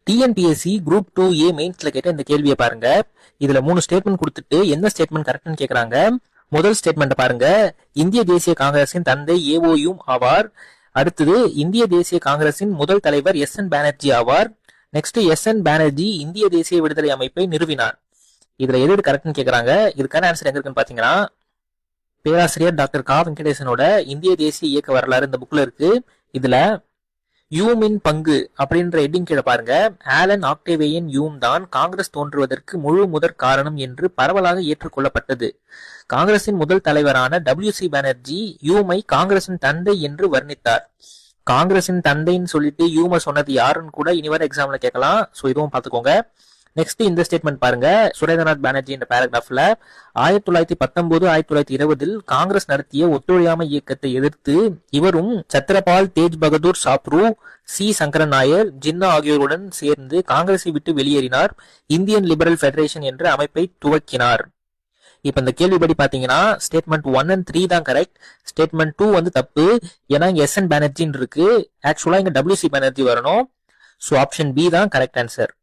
TNPSC group 2A மெயின்ஸ்ல கேட்ட இந்த கேள்வியை பாருங்க. இதுல 3 ஸ்டேட்மெண்ட் கொடுத்துட்டு எந்த ஸ்டேட்மெண்ட் கரெக்ட்னு கேக்குறாங்க. முதல் ஸ்டேட்மெண்ட் பாருங்க, இந்திய தேசிய காங்கிரசின் தந்தை ஏஓயும் ஆவார். அடுத்தது, இந்திய தேசிய காங்கிரசின் முதல் தலைவர் எஸ்.என். பானர்ஜி ஆவார். Next, SN. பானர்ஜி இந்திய தேசிய விடுதலை அமைப்பை நிறுவினார். இதுல எது கரெக்ட்னு கேக்குறாங்க. இதுக்கான ஆன்சர் எங்க இருக்குன்னு பாத்தீங்கன்னா, பேராசிரியர் டாக்டர் கா வெங்கடேசனோட இந்திய தேசிய இயக்க வரலாறு இந்த புக்ல இருக்கு. இதுல யூமின் பங்கு அப்படின்ற ஹெட்டிங் கீழே பாருங்க, ஆலன் ஆக்டேவியன் யூம் தான் காங்கிரஸ் தோன்றுவதற்கு முழு முதற் காரணம் என்று பரவலாக ஏற்றுக்கொள்ளப்பட்டது. காங்கிரசின் முதல் தலைவரான டபிள்யூ.சி. பானர்ஜி யூமை காங்கிரசின் தந்தை என்று வர்ணித்தார். காங்கிரசின் தந்தைன்னு சொல்லிட்டு யூமை சொன்னது யாருன்னு கூட இனி வர எக்ஸாம்ல கேட்கலாம். ஸோ இதுவும் பார்த்துக்கோங்க. நெக்ஸ்ட் இந்த ஸ்டேட்மெண்ட் பாருங்க, சுரேந்திரநாத் பானர்ஜி என்ற பேராகிராஃப்ல 1919 1920 காங்கிரஸ் நடத்திய ஒத்துழையாமை இயக்கத்தை எதிர்த்து இவரும் சத்ரபால் தேஜ் பகதூர் சாப்ரு, சி சங்கரன் நாயர், ஜின்னா ஆகியோருடன் சேர்ந்து காங்கிரஸை விட்டு வெளியேறினார். இந்தியன் லிபரல் ஃபெடரேஷன் என்ற அமைப்பை துவக்கினார். இப்ப இந்த கேள்விப்படி பாத்தீங்கன்னா ஸ்டேட்மெண்ட் 1 and 3 தான் கரெக்ட். ஸ்டேட்மெண்ட் 2 வந்து தப்பு. ஏன்னா இங்க எஸ்.என். பானர்ஜின்னு இருக்கு. ஆக்சுவலா இங்க டபிள்யூ.சி. பானர்ஜி வரணும். ஸோ ஆப்ஷன் பி தான் கரெக்ட் ஆன்சர்.